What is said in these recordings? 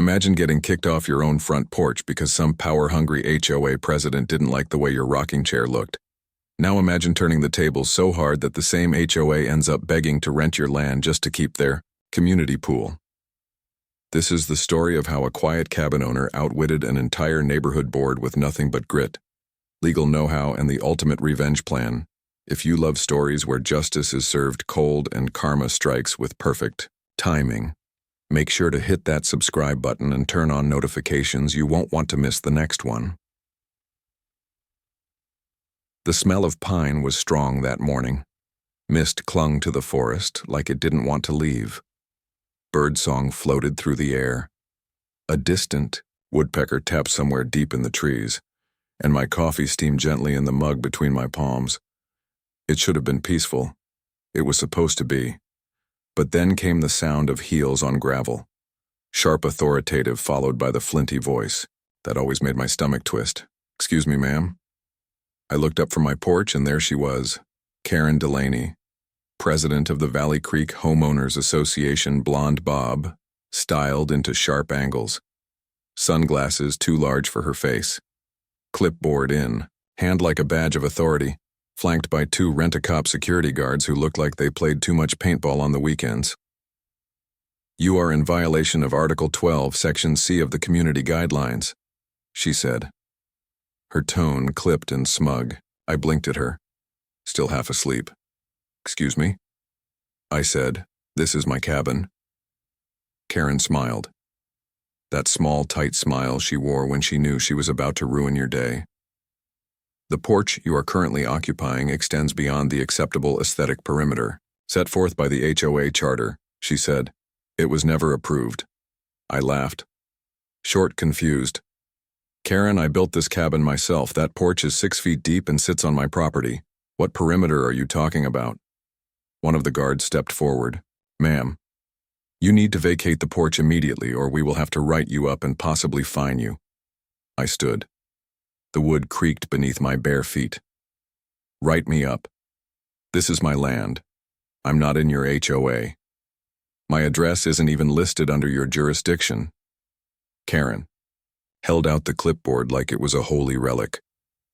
Imagine getting kicked off your own front porch because some power-hungry HOA president didn't like the way your rocking chair looked. Now imagine turning the tables so hard that the same HOA ends up begging to rent your land just to keep their community pool. This is the story of how a quiet cabin owner outwitted an entire neighborhood board with nothing but grit, legal know-how, and the ultimate revenge plan. If you love stories where justice is served cold and karma strikes with perfect timing, make sure to hit that subscribe button and turn on notifications. You won't want to miss the next one. The smell of pine was strong that morning. Mist clung to the forest like it didn't want to leave. Birdsong floated through the air. A distant woodpecker tapped somewhere deep in the trees, and my coffee steamed gently in the mug between my palms. It should have been peaceful. It was supposed to be. But then came the sound of heels on gravel, sharp, authoritative, followed by the flinty voice that always made my stomach twist. "Excuse me, ma'am." I looked up from my porch, and there she was, Kerren Delaney, president of the Valley Creek Homeowners Association, blonde bob, styled into sharp angles, sunglasses too large for her face, clipboard in, hand like a badge of authority, flanked by two rent-a-cop security guards who looked like they played too much paintball on the weekends. "You are in violation of Article 12, Section C of the Community Guidelines," she said. Her tone clipped and smug. I blinked at her, still half asleep. "Excuse me?" I said. "This is my cabin." Kerren smiled. That small, tight smile she wore when she knew she was about to ruin your day. "The porch you are currently occupying extends beyond the acceptable aesthetic perimeter set forth by the HOA charter," she said. "It was never approved." I laughed. Short, confused. "Kerren, I built this cabin myself. That porch is 6 feet deep and sits on my property. What perimeter are you talking about?" One of the guards stepped forward. "Ma'am, you need to vacate the porch immediately, or we will have to write you up and possibly fine you." I stood. The wood creaked beneath my bare feet. "Write me up. This is my land. I'm not in your HOA. My address isn't even listed under your jurisdiction." Kerren held out the clipboard like it was a holy relic.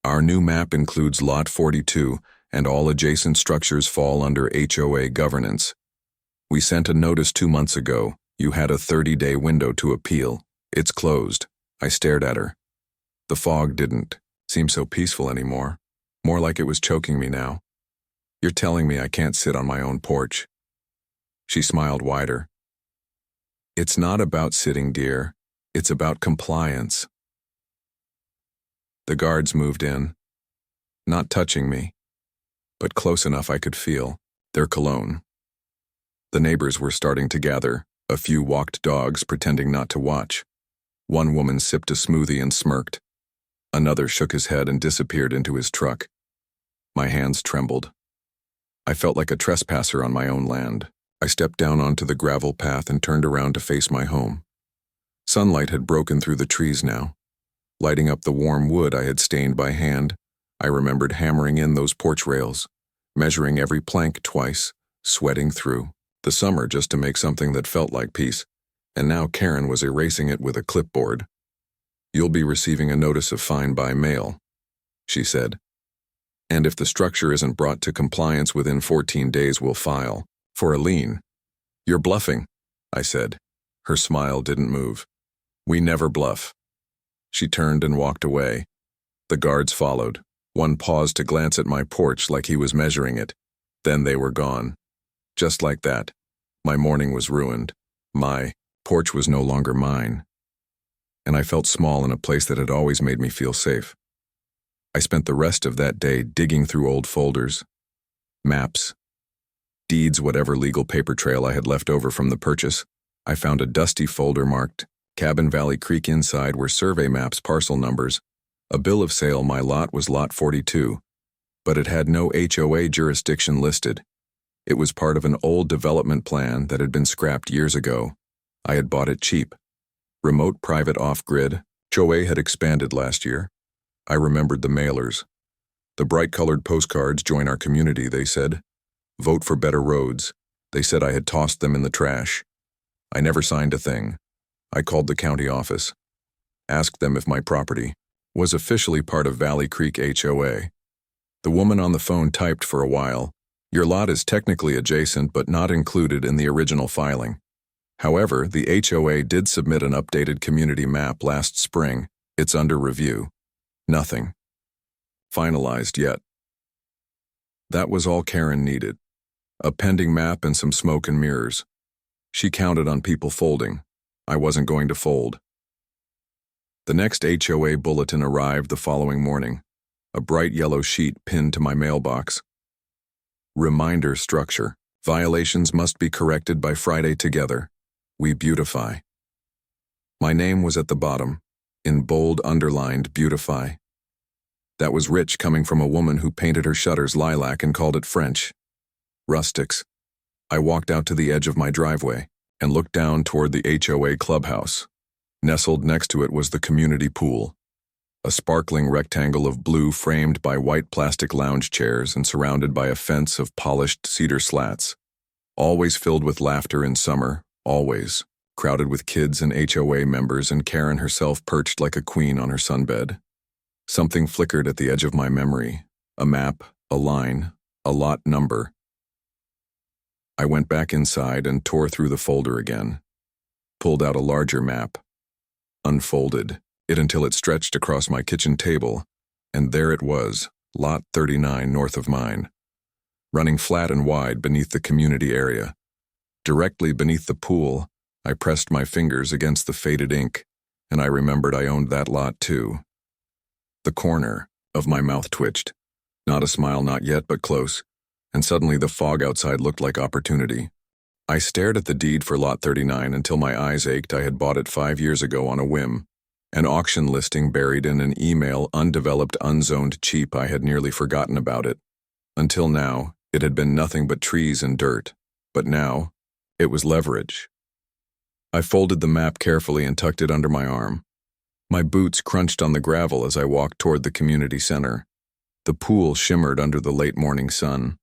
"Our new map includes Lot 42, and all adjacent structures fall under HOA governance. We sent a notice 2 months ago. You had a 30-day window to appeal. It's closed." I stared at her. The fog didn't seem so peaceful anymore, more like it was choking me now. "You're telling me I can't sit on my own porch?" She smiled wider. "It's not about sitting, dear. It's about compliance." The guards moved in, not touching me, but close enough I could feel their cologne. The neighbors were starting to gather. A few walked dogs, pretending not to watch. One woman sipped a smoothie and smirked. Another shook his head and disappeared into his truck. My hands trembled. I felt like a trespasser on my own land. I stepped down onto the gravel path and turned around to face my home. Sunlight had broken through the trees now, lighting up the warm wood I had stained by hand. I remembered hammering in those porch rails, measuring every plank twice, sweating through the summer just to make something that felt like peace, and now Kerren was erasing it with a clipboard. "You'll be receiving a notice of fine by mail," she said. "And if the structure isn't brought to compliance within 14 days, we'll file for a lien." "You're bluffing," I said. Her smile didn't move. "We never bluff." She turned and walked away. The guards followed. One paused to glance at my porch like he was measuring it. Then they were gone. Just like that, my morning was ruined. My porch was no longer mine. And I felt small in a place that had always made me feel safe. I spent the rest of that day digging through old folders, maps, deeds, whatever legal paper trail I had left over from the purchase. I found a dusty folder marked Cabin Valley Creek. Inside were survey maps, parcel numbers, a bill of sale. My lot was Lot 42, but it had no HOA jurisdiction listed. It was part of an old development plan that had been scrapped years ago. I had bought it cheap. Remote, private, off-grid. HOA had expanded last year. I remembered the mailers. The bright-colored postcards. "Join our community," they said. "Vote for better roads." They said I had tossed them in the trash. I never signed a thing. I called the county office, asked them if my property was officially part of Valley Creek HOA. The woman on the phone typed for a while. Your lot is technically adjacent but not included in the original filing. However, the HOA did submit an updated community map last spring. It's under review. Nothing finalized yet. That was all Kerren needed. A pending map and some smoke and mirrors. She counted on people folding. I wasn't going to fold. The next HOA bulletin arrived the following morning. A bright yellow sheet pinned to my mailbox. Reminder structure. Violations must be corrected by Friday together. We beautify. My name was at the bottom, in bold underlined beautify. That was rich coming from a woman who painted her shutters lilac and called it French. Rustics. I walked out to the edge of my driveway and looked down toward the HOA clubhouse. Nestled next to it was the community pool, a sparkling rectangle of blue framed by white plastic lounge chairs and surrounded by a fence of polished cedar slats. Always filled with laughter in summer, always. Crowded with kids and HOA members and Kerren herself perched like a queen on her sunbed. Something flickered at the edge of my memory. A map, a line, a lot number. I went back inside and tore through the folder again. Pulled out a larger map. Unfolded it until it stretched across my kitchen table, and there it was, Lot 39 north of mine, running flat and wide beneath the community area. Directly beneath the pool, I pressed my fingers against the faded ink, and I remembered I owned that lot too. The corner of my mouth twitched. Not a smile, not yet, but close, and suddenly the fog outside looked like opportunity. I stared at the deed for Lot 39 until my eyes ached. I had bought it 5 years ago on a whim. An auction listing buried in an email, undeveloped, unzoned, cheap. I had nearly forgotten about it. Until now, it had been nothing but trees and dirt. But now, it was leverage. I folded the map carefully and tucked it under my arm. My boots crunched on the gravel as I walked toward the community center. The pool shimmered under the late morning sun.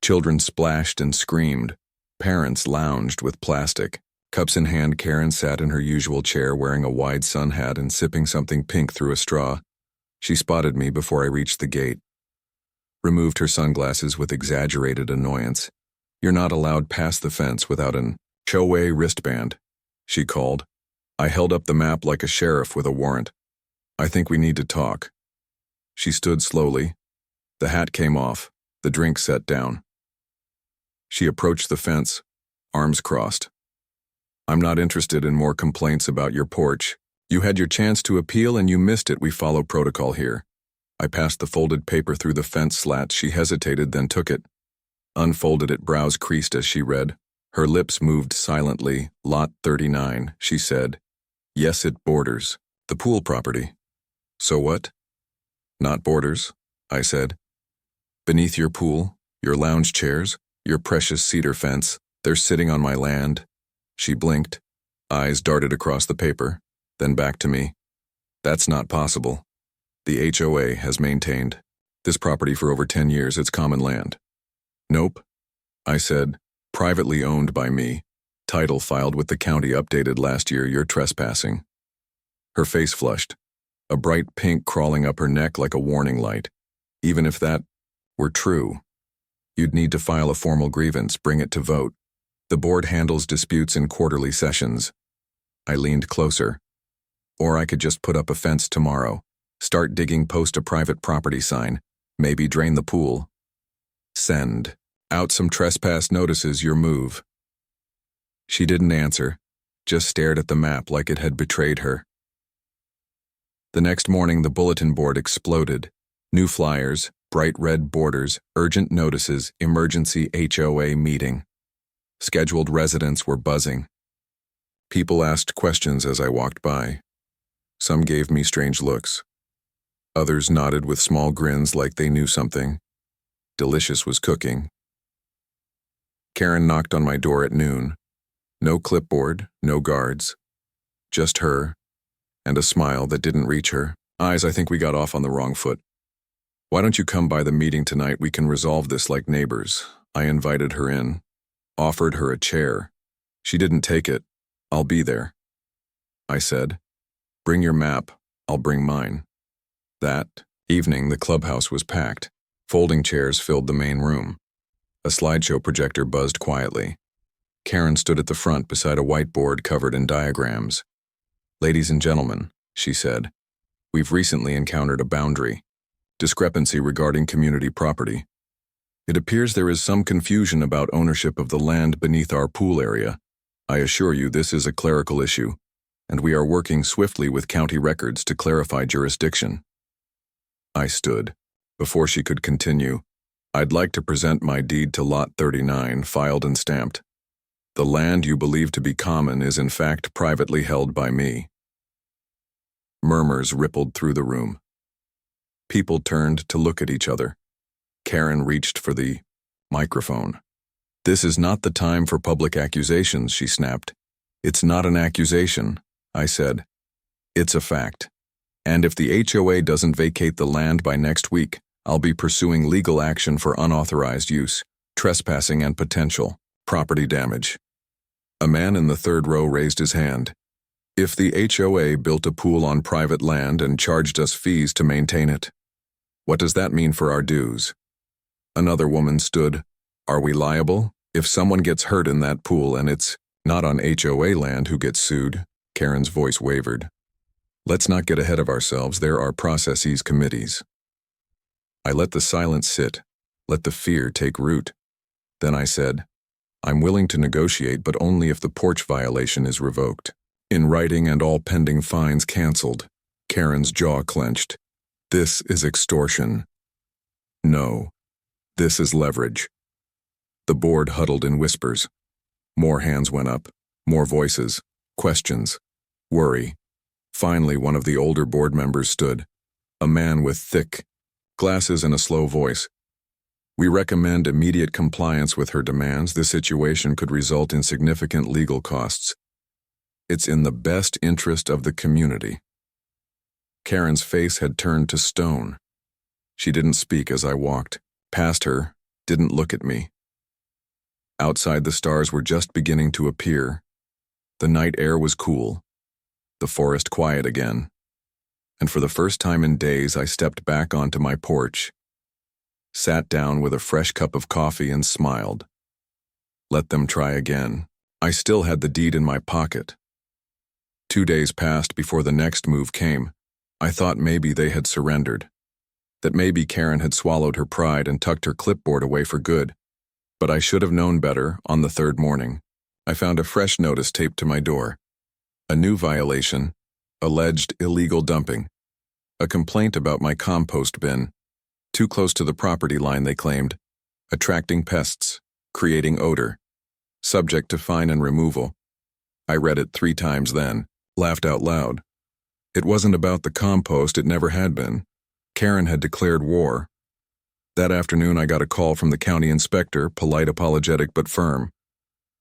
Children splashed and screamed. Parents lounged with plastic. Cups in hand, Kerren sat in her usual chair wearing a wide sun hat and sipping something pink through a straw. She spotted me before I reached the gate. Removed her sunglasses with exaggerated annoyance. You're not allowed past the fence without an HOA wristband, she called. I held up the map like a sheriff with a warrant. I think we need to talk. She stood slowly. The hat came off. The drink set down. She approached the fence, arms crossed. I'm not interested in more complaints about your porch. You had your chance to appeal and you missed it. We follow protocol here. I passed the folded paper through the fence slat. She hesitated, then took it. Unfolded it, brows creased as she read. Her lips moved silently. Lot 39, she said. Yes, it borders the pool property. So what? Not borders, I said. Beneath your pool, your lounge chairs, your precious cedar fence, they're sitting on my land. She blinked. Eyes darted across the paper, then back to me. That's not possible. The HOA has maintained this property for over 10 years. It's common land. Nope, I said. Privately owned by me. Title filed with the county updated last year. You're trespassing. Her face flushed. A bright pink crawling up her neck like a warning light. Even if that were true, you'd need to file a formal grievance, bring it to vote. The board handles disputes in quarterly sessions. I leaned closer. Or I could just put up a fence tomorrow, start digging, post a private property sign, maybe drain the pool. Send out some trespass notices, your move. She didn't answer, just stared at the map like it had betrayed her. The next morning, the bulletin board exploded. New flyers, bright red borders, urgent notices, emergency HOA meeting. Scheduled residents were buzzing. People asked questions as I walked by. Some gave me strange looks. Others nodded with small grins like they knew something. Delicious was cooking. Kerren knocked on my door at noon. No clipboard, no guards. Just her, and a smile that didn't reach her. Eyes, I think we got off on the wrong foot. Why don't you come by the meeting tonight? We can resolve this like neighbors. I invited her in. Offered her a chair. She didn't take it. I'll be there. I said. Bring your map, I'll bring mine. That evening, the clubhouse was packed. Folding chairs filled the main room. A slideshow projector buzzed quietly. Kerren stood at the front beside a whiteboard covered in diagrams. Ladies and gentlemen, she said, we've recently encountered a boundary discrepancy regarding community property. It appears there is some confusion about ownership of the land beneath our pool area. I assure you this is a clerical issue, and we are working swiftly with county records to clarify jurisdiction. I stood. Before she could continue, I'd like to present my deed to Lot 39, filed and stamped. The land you believe to be common is in fact privately held by me. Murmurs rippled through the room. People turned to look at each other. Kerren reached for the microphone. This is not the time for public accusations, she snapped. It's not an accusation, I said. It's a fact. And if the HOA doesn't vacate the land by next week, I'll be pursuing legal action for unauthorized use, trespassing, and potential property damage. A man in the third row raised his hand. If the HOA built a pool on private land and charged us fees to maintain it, what does that mean for our dues? Another woman stood. Are we liable? If someone gets hurt in that pool and it's not on HOA land who gets sued, Kerren's voice wavered. Let's not get ahead of ourselves. There are processes, committees. I let the silence sit, let the fear take root. Then I said, I'm willing to negotiate, but only if the porch violation is revoked. In writing and all pending fines canceled. Kerren's jaw clenched. This is extortion. No, this is leverage. The board huddled in whispers. More hands went up, more voices, questions, worry. Finally, one of the older board members stood, a man with thick glasses and a slow voice. We recommend immediate compliance with her demands. This situation could result in significant legal costs. It's in the best interest of the community. Kerren's face had turned to stone. She didn't speak as I walked past her, didn't look at me. Outside, the stars were just beginning to appear. The night air was cool, the forest quiet again. And for the first time in days, I stepped back onto my porch, sat down with a fresh cup of coffee and smiled. Let them try again. I still had the deed in my pocket. 2 days passed before the next move came. I thought maybe they had surrendered, that maybe Kerren had swallowed her pride and tucked her clipboard away for good. But I should have known better. On the third morning, I found a fresh notice taped to my door. A new violation, alleged illegal dumping. A complaint about my compost bin. Too close to the property line, they claimed. Attracting pests, creating odor. Subject to fine and removal. I read it 3 times then, laughed out loud. It wasn't about the compost, it never had been. Kerren had declared war. That afternoon I got a call from the county inspector, polite, apologetic, but firm.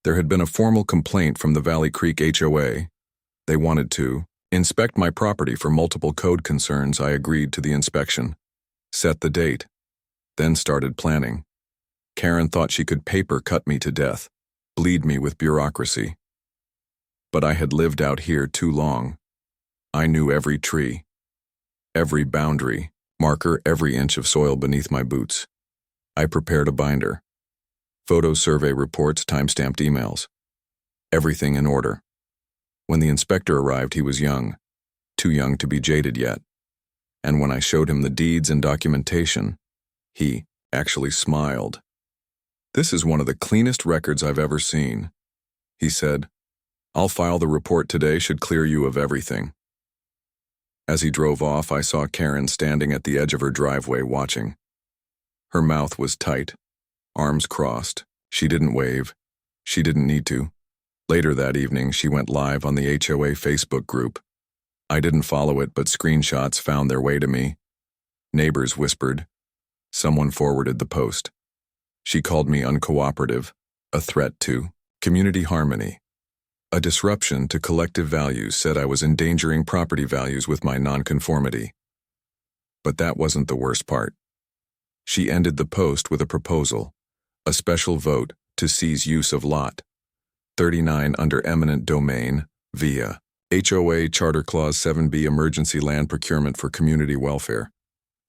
There had been a formal complaint from the Valley Creek HOA. They wanted to inspect my property for multiple code concerns. I agreed to the inspection. Set the date. Then started planning. Kerren thought she could paper cut me to death, bleed me with bureaucracy. But I had lived out here too long. I knew every tree, every boundary marker, every inch of soil beneath my boots. I prepared a binder. Photos, survey reports, time-stamped emails. Everything in order. When the inspector arrived, he was young, too young to be jaded yet. And when I showed him the deeds and documentation, he actually smiled. This is one of the cleanest records I've ever seen, he said. I'll file the report today, should clear you of everything. As he drove off, I saw Kerren standing at the edge of her driveway watching. Her mouth was tight, arms crossed. She didn't wave. She didn't need to. Later that evening, she went live on the HOA Facebook group. I didn't follow it, but screenshots found their way to me. Neighbors whispered. Someone forwarded the post. She called me uncooperative, a threat to community harmony. A disruption to collective values, said I was endangering property values with my nonconformity. But that wasn't the worst part. She ended the post with a proposal, a special vote to seize use of Lot 39 under eminent domain via HOA Charter Clause 7B Emergency Land Procurement for Community Welfare.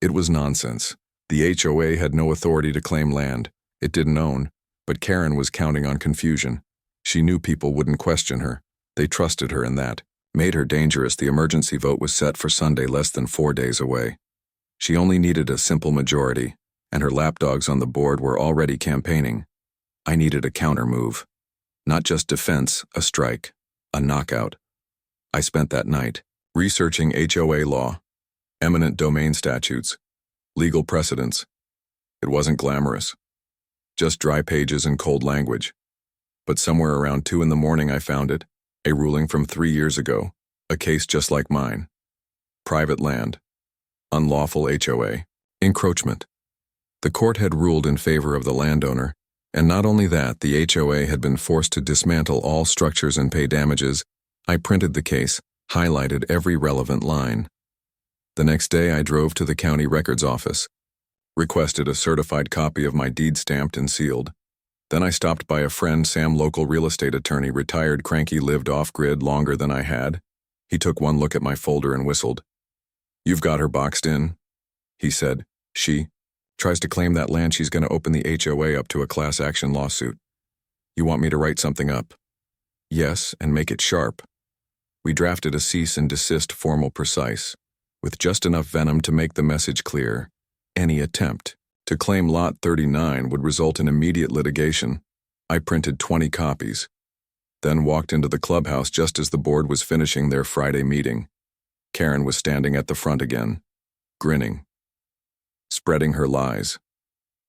It was nonsense. The HOA had no authority to claim land it didn't own, but Kerren was counting on confusion. She knew people wouldn't question her. They trusted her in that. Made her dangerous. The emergency vote was set for Sunday, less than 4 days away. She only needed a simple majority, and her lapdogs on the board were already campaigning. I needed a counter move. Not just defense, a strike, a knockout. I spent that night researching HOA law, eminent domain statutes, legal precedents. It wasn't glamorous. Just dry pages and cold language. But somewhere around 2 in the morning I found it, a ruling from 3 years ago, a case just like mine. Private land. Unlawful HOA. Encroachment. The court had ruled in favor of the landowner, and not only that, the HOA had been forced to dismantle all structures and pay damages. I printed the case, highlighted every relevant line. The next day I drove to the county records office, requested a certified copy of my deed stamped and sealed. Then I stopped by a friend, Sam, local real estate attorney, retired, cranky, lived off-grid longer than I had. He took one look at my folder and whistled. "You've got her boxed in," he said. "She tries to claim that land. She's going to open the HOA up to a class action lawsuit. You want me to write something up?" "Yes, and make it sharp." We drafted a cease and desist, formal, precise, with just enough venom to make the message clear. Any attempt to claim Lot 39 would result in immediate litigation. I printed 20 copies, then walked into the clubhouse just as the board was finishing their Friday meeting. Kerren was standing at the front again, grinning, spreading her lies.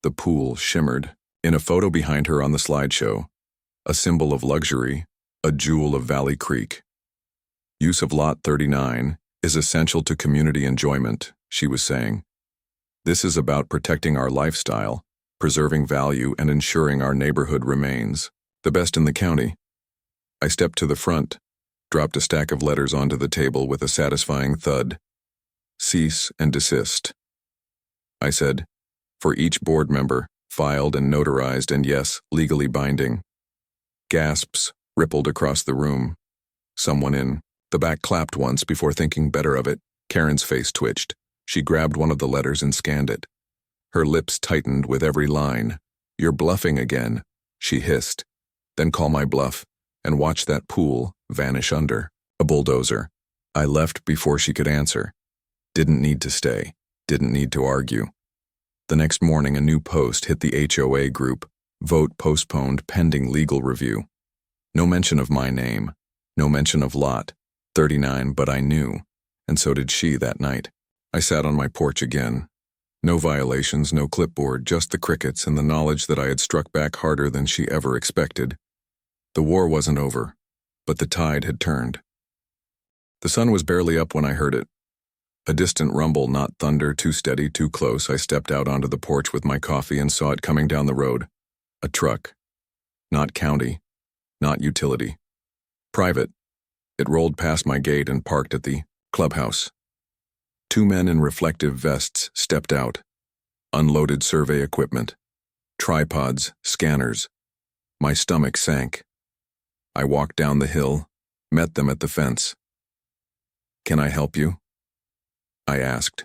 The pool shimmered in a photo behind her on the slideshow, a symbol of luxury, a jewel of Valley Creek. "Use of Lot 39 is essential to community enjoyment," she was saying. "This is about protecting our lifestyle, preserving value, and ensuring our neighborhood remains the best in the county." I stepped to the front, dropped a stack of letters onto the table with a satisfying thud. "Cease and desist," I said, "for each board member, filed and notarized, and yes, legally binding." Gasps rippled across the room. Someone in the back clapped once before thinking better of it. Kerren's face twitched. She grabbed one of the letters and scanned it. Her lips tightened with every line. "You're bluffing again," she hissed. "Then call my bluff and watch that pool vanish under a bulldozer." I left before she could answer. Didn't need to stay. Didn't need to argue. The next morning, a new post hit the HOA group. "Vote postponed pending legal review." No mention of my name. No mention of Lot 39, but I knew, and so did she that night. I sat on my porch again. No violations, no clipboard, just the crickets and the knowledge that I had struck back harder than she ever expected. The war wasn't over, but the tide had turned. The sun was barely up when I heard it. A distant rumble, not thunder, too steady, too close. I stepped out onto the porch with my coffee and saw it coming down the road. A truck. Not county. Not utility. Private. It rolled past my gate and parked at the clubhouse. 2 men in reflective vests stepped out. Unloaded survey equipment. Tripods, scanners. My stomach sank. I walked down the hill, met them at the fence. "Can I help you?" I asked.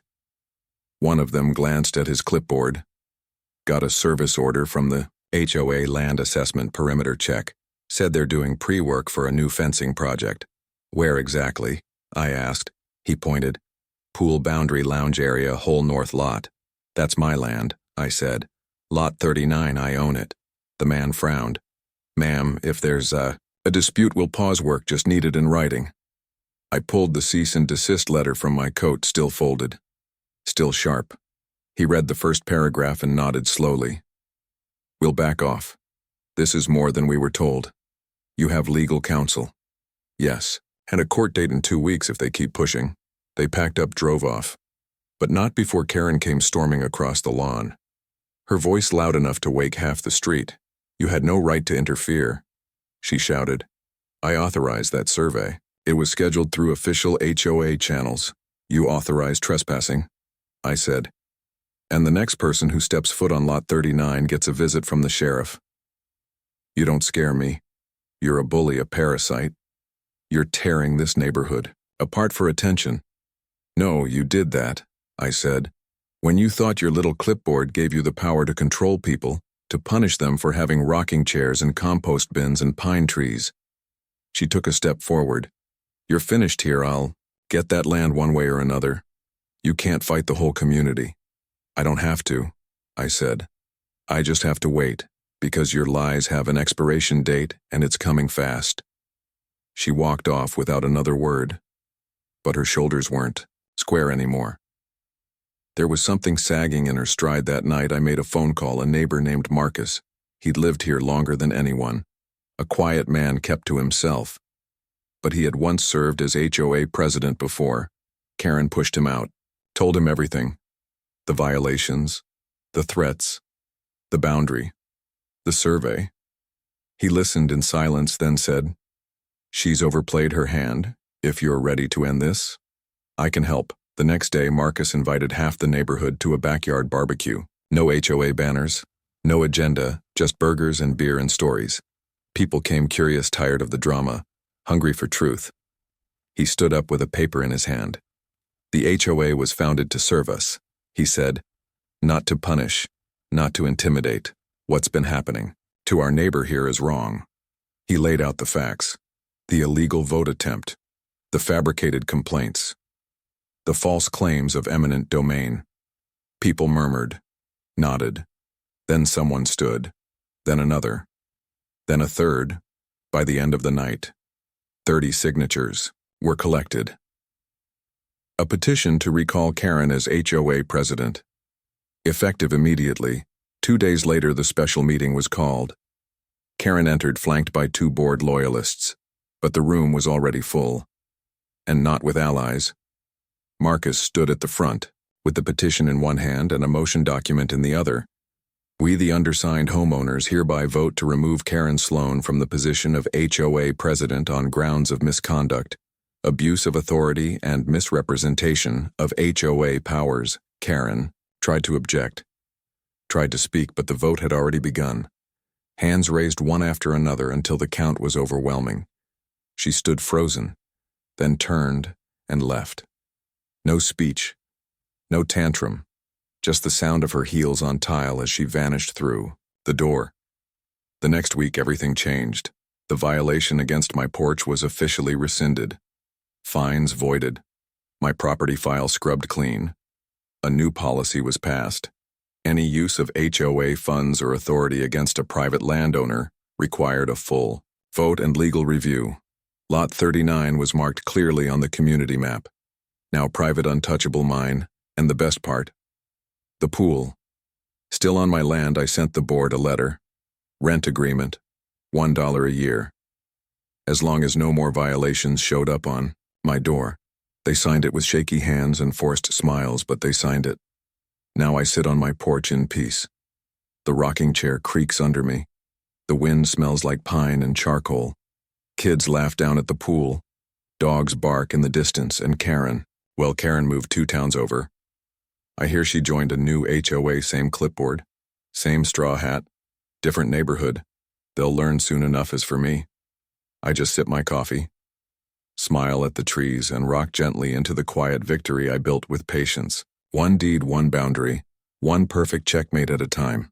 One of them glanced at his clipboard. Got a service order from the HOA land assessment perimeter check. Said they're doing pre-work for a new fencing project. "Where exactly?" I asked. He pointed. "Pool boundary lounge area, whole north lot." "That's my land," I said. "Lot 39, I own it." The man frowned. "Ma'am, if there's a dispute, we'll pause work, just need it in writing." I pulled the cease and desist letter from my coat, still folded, still sharp. He read the first paragraph and nodded slowly. "We'll back off. This is more than we were told. You have legal counsel." "Yes, and a court date in 2 weeks if they keep pushing." They packed up, drove off. But not before Kerren came storming across the lawn. Her voice loud enough to wake half the street. "You had no right to interfere," she shouted. "I authorized that survey. It was scheduled through official HOA channels. You authorized trespassing," I said. "And the next person who steps foot on Lot 39 gets a visit from the sheriff." "You don't scare me. You're a bully, a parasite. You're tearing this neighborhood apart for attention. No, you did that, I said. When you thought your little clipboard gave you the power to control people, to punish them for having rocking chairs and compost bins and pine trees. She took a step forward. You're finished here. I'll get that land one way or another. You can't fight the whole community. I don't have to, I said. I just have to wait, because your lies have an expiration date and it's coming fast. She walked off without another word, but her shoulders weren't square anymore. There was something sagging in her stride that night. I made a phone call. A neighbor named Marcus. He'd lived here longer than anyone. A quiet man kept to himself. But he had once served as HOA president before. Kerren pushed him out, told him everything. The violations, the threats, the boundary, the survey. He listened in silence, then said, "She's overplayed her hand. If you're ready to end this, I can help." The next day, Marcus invited half the neighborhood to a backyard barbecue. No HOA banners, no agenda, just burgers and beer and stories. People came curious, tired of the drama, hungry for truth. He stood up with a paper in his hand. The HOA was founded to serve us, he said, not to punish, not to intimidate. What's been happening to our neighbor here is wrong. He laid out the facts. The illegal vote attempt, the fabricated complaints, the false claims of eminent domain. People murmured, nodded. Then someone stood, then another, then a third. By the end of the night, 30 signatures were collected. A petition to recall Kerren as HOA president. Effective immediately, 2 days later the special meeting was called. Kerren entered flanked by 2 board loyalists, but the room was already full. And not with allies. Marcus stood at the front, with the petition in one hand and a motion document in the other. We, the undersigned homeowners, hereby vote to remove Kerren Sloan from the position of HOA president on grounds of misconduct, abuse of authority, and misrepresentation of HOA powers. Kerren tried to object, tried to speak, but the vote had already begun. Hands raised one after another until the count was overwhelming. She stood frozen, then turned and left. No speech, no tantrum, just the sound of her heels on tile as she vanished through the door. The next week everything changed. The violation against my porch was officially rescinded. Fines voided. My property file scrubbed clean. A new policy was passed. Any use of HOA funds or authority against a private landowner required a full vote and legal review. Lot 39 was marked clearly on the community map. Now private untouchable mine, and the best part, the pool. Still on my land, I sent the board a letter. Rent agreement, $1 a year. As long as no more violations showed up on my door. They signed it with shaky hands and forced smiles, but they signed it. Now I sit on my porch in peace. The rocking chair creaks under me. The wind smells like pine and charcoal. Kids laugh down at the pool. Dogs bark in the distance, and Kerren moved 2 towns over. I hear she joined a new HOA, same clipboard, same straw hat, different neighborhood. They'll learn soon enough as for me. I just sip my coffee, smile at the trees, and rock gently into the quiet victory I built with patience. One deed, one boundary, one perfect checkmate at a time.